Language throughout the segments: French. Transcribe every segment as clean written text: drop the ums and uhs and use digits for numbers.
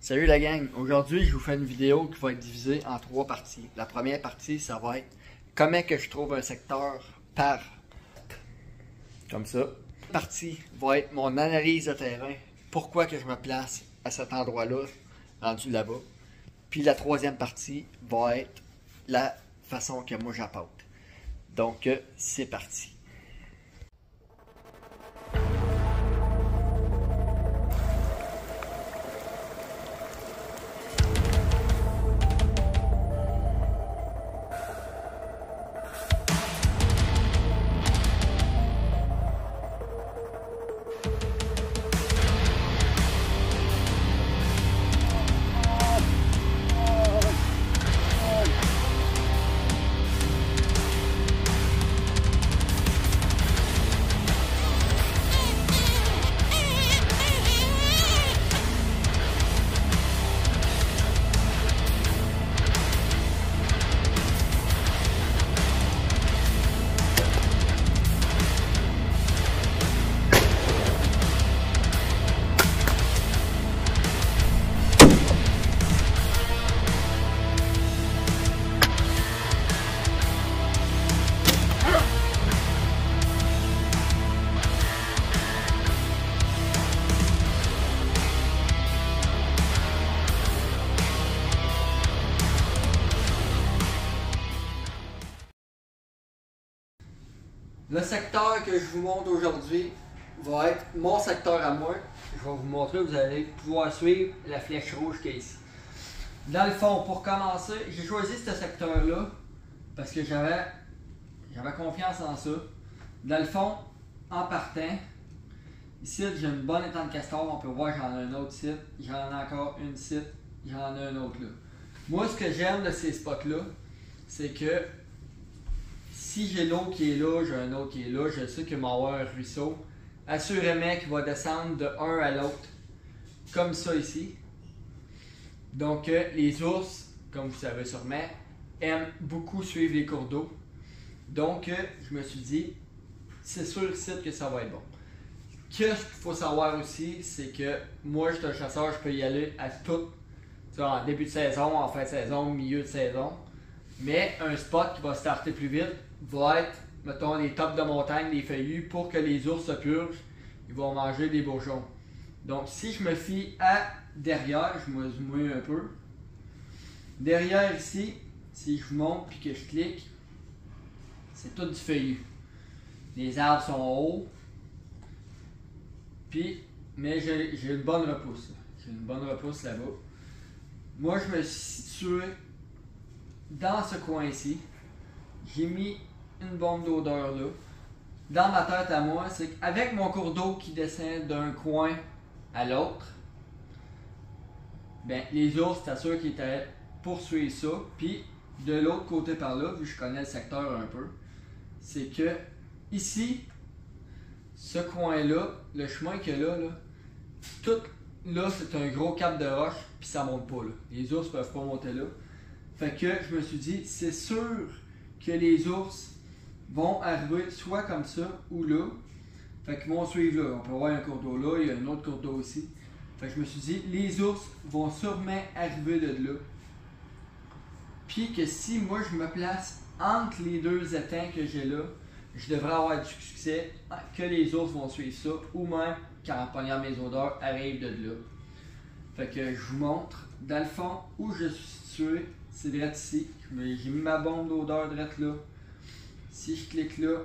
Salut la gang, aujourd'hui je vous fais une vidéo qui va être divisée en 3 parties. La première partie, ça va être comment que je trouve un secteur par, comme ça. La partie va être mon analyse de terrain, pourquoi que je me place à cet endroit-là, rendu là-bas. Puis la troisième partie va être la façon que moi j'apporte. Donc c'est parti. Le secteur que je vous montre aujourd'hui va être mon secteur à moi. Je vais vous montrer, vous allez pouvoir suivre la flèche rouge qui est ici. Dans le fond, pour commencer, j'ai choisi ce secteur-là parce que j'avais confiance en ça. Dans le fond, en partant, ici j'ai une bonne étang de castor, on peut voir j'en ai un autre site, j'en ai encore une site, j'en ai un autre là. Moi, ce que j'aime de ces spots-là, c'est que si j'ai l'eau qui est là, j'ai un autre qui est là, je sais qu'il va y avoir un ruisseau. Assurément qu'il va descendre de un à l'autre, comme ça ici. Donc les ours, comme vous savez sûrement, aiment beaucoup suivre les cours d'eau. Donc je me suis dit, c'est sûr ici que ça va être bon. Qu'est-ce qu'il faut savoir aussi, c'est que moi je suis un chasseur, je peux y aller à tout, en début de saison, en fin de saison, milieu de saison. Mais un spot qui va starter plus vite va être, mettons, les tops de montagne, des feuillus, pour que les ours se purgent, ils vont manger des bourgeons. Donc si je me fie à derrière, je vais zoomer un peu. Derrière ici, si je monte puis que je clique, c'est tout du feuillu. Les arbres sont hauts, puis, mais j'ai une bonne repousse. J'ai une bonne repousse là-bas. Moi, je me suis situé dans ce coin-ci. J'ai mis une bombe d'odeur là. Dans ma tête à moi, c'est qu'avec mon cours d'eau qui descend d'un coin à l'autre, ben, les ours, c'est sûr qu'ils étaient poursuivre ça. Puis de l'autre côté par là, vu que je connais le secteur un peu, c'est que ici, ce coin-là, le chemin qu'il y a là, tout là, c'est un gros cap de roche, puis ça monte pas là. Les ours peuvent pas monter là. Fait que je me suis dit, c'est sûr que les ours vont arriver soit comme ça ou là. Fait qu'ils vont suivre là. On peut voir un cours d'eau là, il y a un autre cours d'eau aussi. Fait que je me suis dit, les ours vont sûrement arriver de là. Puis que si moi je me place entre les deux étangs que j'ai là, je devrais avoir du succès, que les ours vont suivre ça, ou même qu'en pognant mes odeurs, arrivent de là. Fait que je vous montre, dans le fond, où je suis situé, c'est direct ici. J'ai mis ma bombe d'odeur direct là. Si je clique là,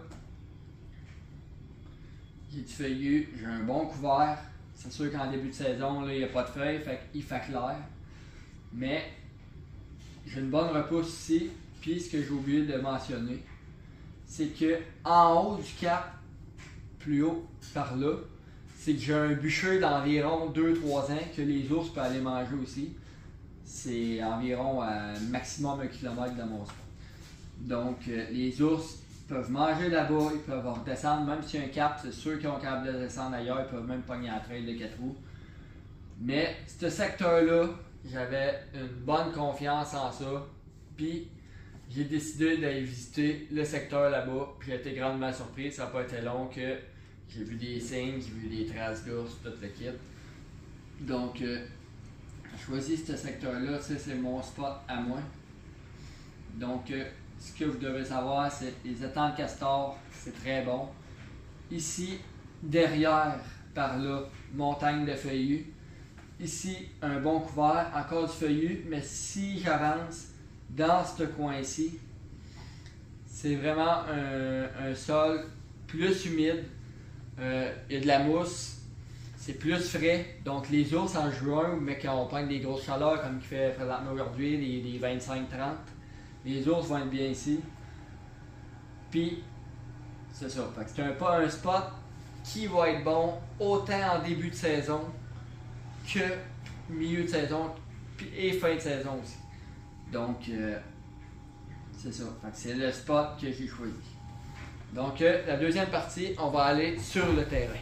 j'ai du feuillu, j'ai un bon couvert. C'est sûr qu'en début de saison, là, il n'y a pas de feuilles, fait qu'il fait clair. Mais j'ai une bonne repousse ici. Puis ce que j'ai oublié de mentionner, c'est que en haut du cap, plus haut par là, c'est que j'ai un bûcher d'environ 2-3 ans que les ours peuvent aller manger aussi. C'est environ à maximum 1 km de mon spot. Donc les ours peuvent manger là-bas, ils peuvent redescendre, même s'il y a un cap, c'est sûr qu'ils ont capable de descendre ailleurs, ils peuvent même pogner la trail de 4 roues. Mais ce secteur-là, j'avais une bonne confiance en ça, puis j'ai décidé d'aller visiter le secteur là-bas, puis j'ai été grandement surpris, ça n'a pas été long que j'ai vu des signes, j'ai vu des traces d'ours, tout le kit. Donc, J'ai choisi ce secteur-là, c'est mon spot à moi. Donc, ce que vous devez savoir, c'est les étangs de castor, c'est très bon. Ici, derrière, par là, montagne de feuillus. Ici, un bon couvert, encore du feuillu, mais si j'avance dans ce coin-ci, c'est vraiment un sol plus humide. Il y a de la mousse, c'est plus frais. Donc les ours en juin, mais quand on prend des grosses chaleurs comme il fait présentement aujourd'hui, les 25-30, les ours vont être bien ici. Puis, c'est ça. C'est pas un spot qui va être bon autant en début de saison que milieu de saison et fin de saison aussi. Donc, c'est ça. C'est le spot que j'ai choisi. Donc, la deuxième partie, on va aller sur le terrain.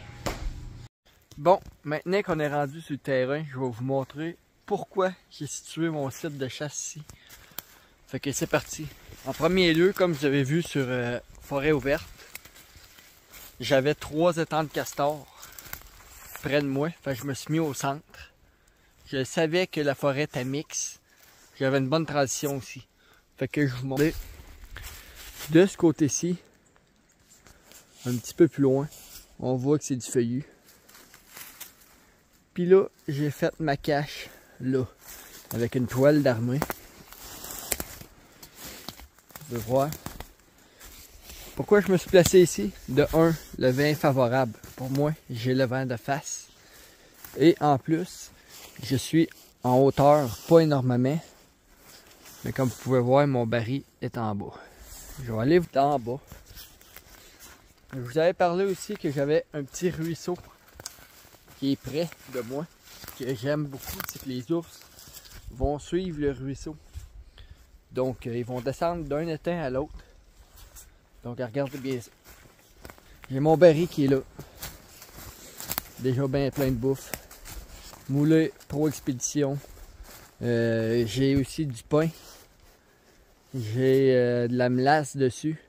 Bon, maintenant qu'on est rendu sur le terrain, je vais vous montrer pourquoi j'ai situé mon site de chasse ici. Fait que c'est parti. En premier lieu, comme vous avez vu sur Forêt Ouverte, j'avais 3 étangs de castor près de moi. Fait que je me suis mis au centre. Je savais que la forêt était mixte. J'avais une bonne transition aussi. Fait que je vous montre de ce côté-ci, un petit peu plus loin, on voit que c'est du feuillu. Puis là, j'ai fait ma cache là, avec une toile d'armée. Vous pouvez voir. Pourquoi je me suis placé ici? De 1, le vent est favorable. Pour moi, j'ai le vent de face. Et en plus, je suis en hauteur, pas énormément. Mais comme vous pouvez voir, mon baril est en bas. Je vais aller en bas. Je vous avais parlé aussi que j'avais un petit ruisseau qui est près de moi, que j'aime beaucoup. C'est que les ours vont suivre le ruisseau. Donc, ils vont descendre d'un étang à l'autre. Donc, regardez bien ça. J'ai mon baril qui est là. Déjà bien plein de bouffe. Moulé Pro Expédition. J'ai aussi du pain. J'ai de la mélasse dessus.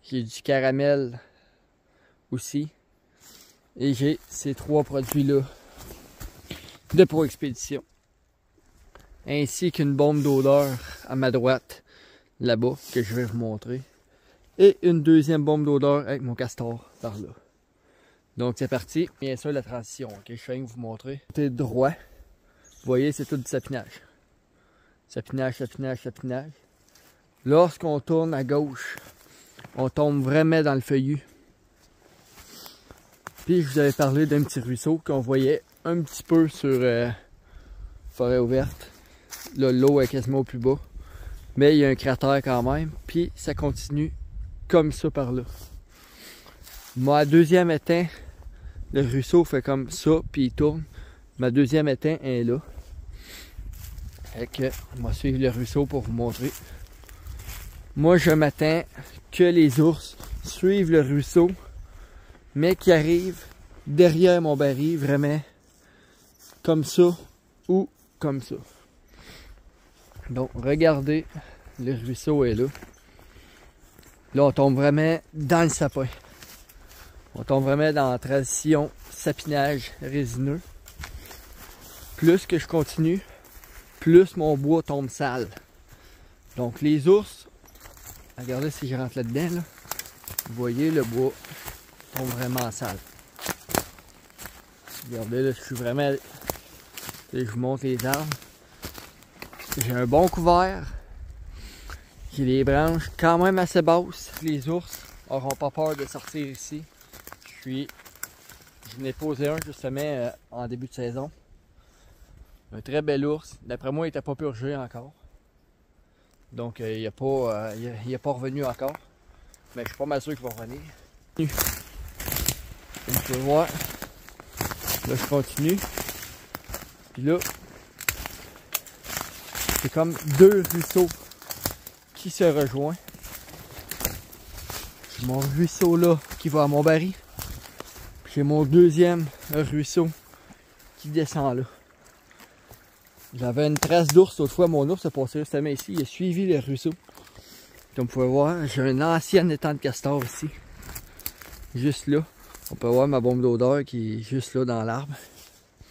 J'ai du caramel aussi. Et j'ai ces 3 produits-là de Pro Expédition. Ainsi qu'une bombe d'odeur à ma droite, là-bas, que je vais vous montrer. Et une deuxième bombe d'odeur avec mon castor par là. Donc c'est parti. Bien sûr la transition, ok, je viens de vous montrer. Côté droit, vous voyez c'est tout du sapinage. Sapinage, sapinage, sapinage. Lorsqu'on tourne à gauche, on tombe vraiment dans le feuillu. Puis je vous avais parlé d'un petit ruisseau qu'on voyait un petit peu sur Forêt Ouverte. Là, l'eau est quasiment au plus bas. Mais il y a un cratère quand même. Puis ça continue comme ça par là. Ma deuxième étang, le ruisseau fait comme ça, puis il tourne. Ma deuxième étang est là. Fait que, on va suivre le ruisseau pour vous montrer. Moi, je m'attends que les ours suivent le ruisseau, mais qu'ils arrivent derrière mon baril, vraiment comme ça ou comme ça. Donc, regardez, le ruisseau est là. Là, on tombe vraiment dans le sapin. On tombe vraiment dans la transition sapinage résineux. Plus que je continue, plus mon bois tombe sale. Donc les ours, regardez si je rentre là-dedans, là, vous voyez le bois tombe vraiment sale. Regardez là, je suis vraiment... Là, je vous montre les arbres. J'ai un bon couvert. J'ai des branches quand même assez basses. Les ours n'auront pas peur de sortir ici. Je n'ai posé un justement en début de saison. Un très bel ours. D'après moi, il n'était pas purgé encore. Donc, il n'est pas revenu encore. Mais je suis pas mal sûr qu'il va revenir. Comme vous pouvez voir, là, je continue. Puis là, c'est comme 2 ruisseaux qui se rejoignent. J'ai mon ruisseau là qui va à mon baril. J'ai mon deuxième ruisseau qui descend là. J'avais une trace d'ours autrefois, mon ours a passé justement ici, il a suivi le ruisseau. Comme vous pouvez voir, j'ai un ancien étang de castor ici. Juste là. On peut voir ma bombe d'odeur qui est juste là dans l'arbre.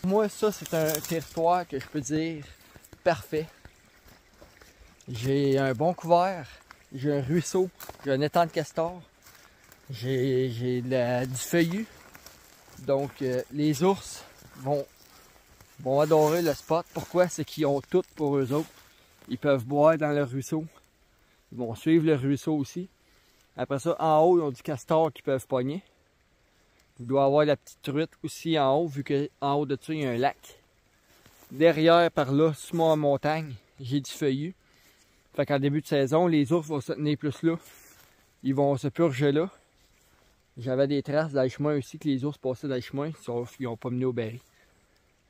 Moi, ça, c'est un territoire que je peux dire parfait. J'ai un bon couvert, j'ai un ruisseau, j'ai un étang de castor, j'ai du feuillu. Donc, les ours vont adorer le spot. Pourquoi? C'est qu'ils ont tout pour eux autres. Ils peuvent boire dans le ruisseau. Ils vont suivre le ruisseau aussi. Après ça, en haut, ils ont du castor qu'ils peuvent pogner. Il doit y avoir la petite truite aussi en haut, vu qu'en haut de ça, il y a un lac. Derrière, par là, sous ma montagne, j'ai du feuillu. Fait qu'en début de saison, les ours vont se tenir plus là. Ils vont se purger là. J'avais des traces dans le chemin aussi, que les ours passaient dans le chemin, sauf qu'ils n'ont pas mené au berry.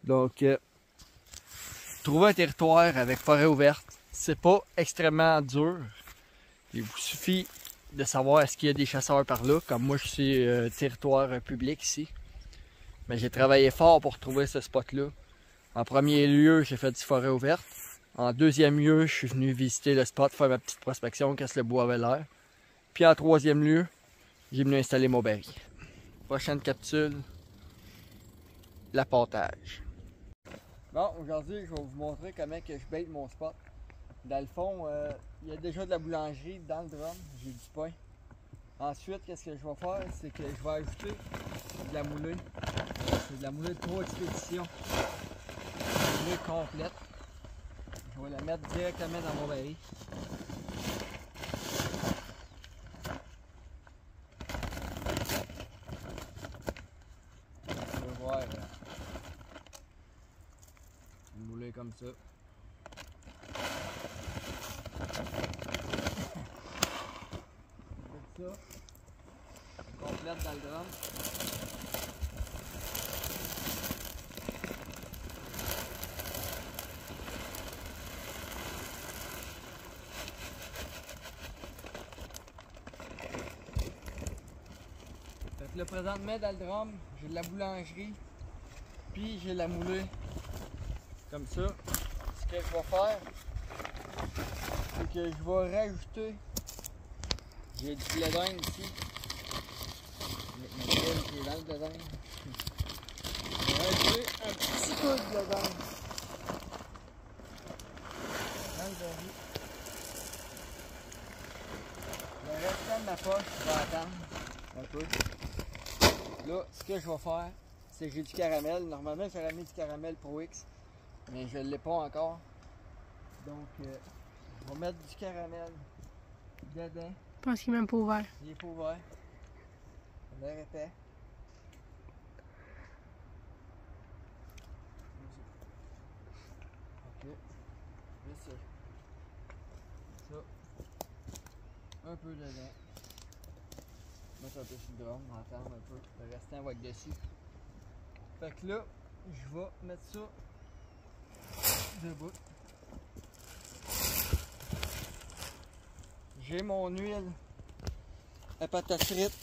Donc, trouver un territoire avec forêt ouverte, c'est pas extrêmement dur. Il vous suffit de savoir est-ce qu'il y a des chasseurs par là, comme moi je suis territoire public ici. Mais j'ai travaillé fort pour trouver ce spot-là. En premier lieu, j'ai fait du forêt ouverte. En deuxième lieu, je suis venu visiter le spot, faire ma petite prospection, qu'est-ce que le bois avait l'air. Puis en troisième lieu, j'ai venu installer mon berry. Prochaine capsule, l'appontage. Bon, aujourd'hui, je vais vous montrer comment que je bête mon spot. Dans le fond, il y a déjà de la boulangerie dans le drum, j'ai du pain. Ensuite, qu'est-ce que je vais faire, c'est que je vais ajouter de la moulée. C'est de la moulée de 3 expéditions. Une moulée complète. Je vais la mettre directement dans mon baril. Je vais voir une moulée comme ça. Ça, complète dans le drum. Fait que là, présentement dans le drum, j'ai de la boulangerie, puis j'ai la moulée comme ça. Ce que je vais faire, c'est que je vais rajouter. J'ai du blé d'Inde ici. Avec ma pile qui est dans le blé d'Inde. Je vais rajouter un petit peu de blé d'Inde dans le baril. Le restant de ma poche, je vais attendre un peu. Là, ce que je vais faire, c'est que j'ai du caramel. Normalement, j'aurais mis du caramel Pro X, mais je ne l'ai pas encore. Donc, je vais mettre du caramel dedans. Je pense qu'il est même pas ouvert. Il est pas ouvert. L'air épais. Ok. Juste ça. Ça. Un peu dedans. Mettre un peu sur le drum, attendre un peu. Le restant va être dessus. Fait que là, je vais mettre ça debout. J'ai mon huile à patates frites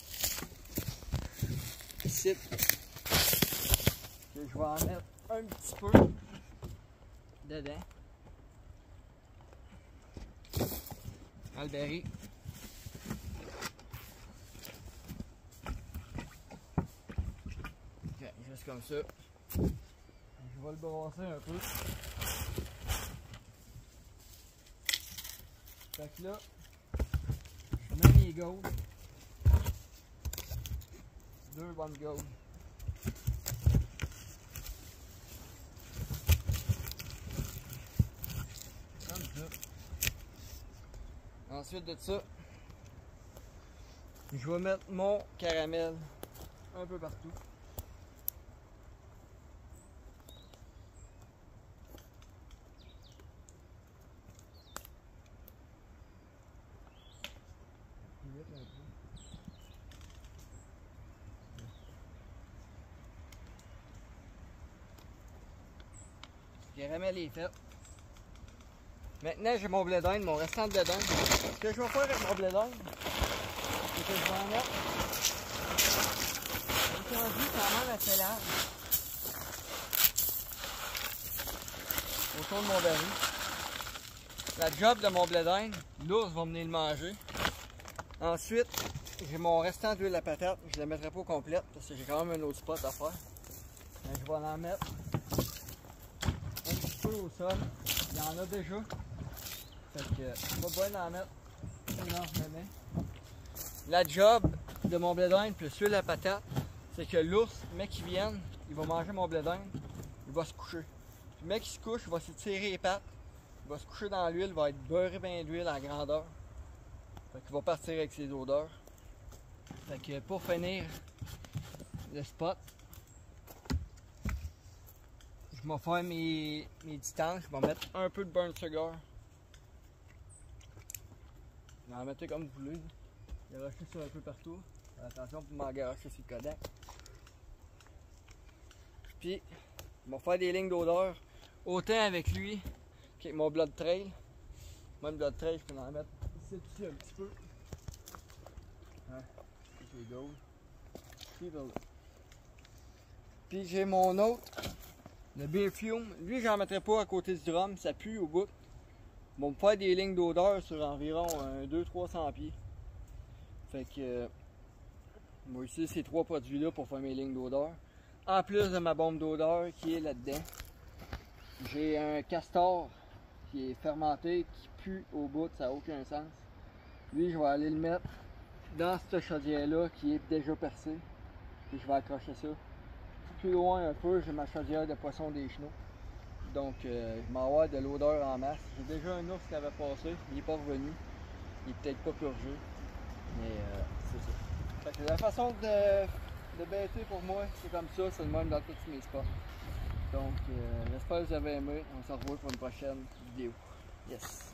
ici, que je vais en mettre un petit peu dedans dans le baril. Ok, juste comme ça. Je vais le brasser un peu. Fait que là, je mets mes gourdes. 2 bonnes gourdes. Comme ça. Ensuite de ça, je vais mettre mon caramel un peu partout. Le caramel est fait. Maintenant, j'ai mon blé d'Inde, mon restant de blé d'Inde. Ce que je vais faire avec mon blé d'Inde, c'est que je vais en mettre un tendu quand même assez large autour de mon baril. La job de mon blé d'Inde, l'ours va venir le manger. Ensuite, j'ai mon restant d'huile à patate. Je ne la mettrai pas au complète parce que j'ai quand même un autre spot à faire. Mais je vais en mettre au sol. Il y en a déjà. Fait que pas besoin d'en mettre énormément. La job de mon blé d'Inde plus celui de la patate, c'est que l'ours, le mec qui vienne, il va manger mon blé d'Inde, il va se coucher. Le mec qui se couche, il va s'étirer les pattes, il va se coucher dans l'huile, il va être beurré bien d'huile à grandeur. Fait qu'il va partir avec ses odeurs. Fait que pour finir le spot, je vais faire mes distances, je vais mettre un peu de burnt sugar. Vous en mettez comme vous voulez. Garocher ça un peu partout. Attention pour m'en garocher sur le Kodak. Puis, je vais faire des lignes d'odeur. Autant avec lui qu'avec mon Blood Trail. Même Blood Trail, je peux en mettre ici dessus un petit peu. Hein? C'est gold. Puis j'ai mon autre, le Beer Fume. Lui, j'en mettrai pas à côté du drum, ça pue au bout. Ils vont me faire des lignes d'odeur sur environ 200-300 pieds. Fait que moi ici ces trois produits là pour faire mes lignes d'odeur. En plus de ma bombe d'odeur qui est là-dedans. J'ai un castor qui est fermenté, qui pue au bout, ça n'a aucun sens. Lui je vais aller le mettre dans cette chaudière là qui est déjà percée. Puis je vais accrocher ça. Plus loin un peu, j'ai ma chaudière de poisson des chenaux. Donc je m'en vais avoir de l'odeur en masse. J'ai déjà un ours qui avait passé, il n'est pas revenu. Il est peut-être pas purgé. Mais c'est ça. Fait que la façon de bêter pour moi, c'est comme ça, c'est le même dans tous mes spots. Donc j'espère que vous avez aimé. On se revoit pour une prochaine vidéo. Yes!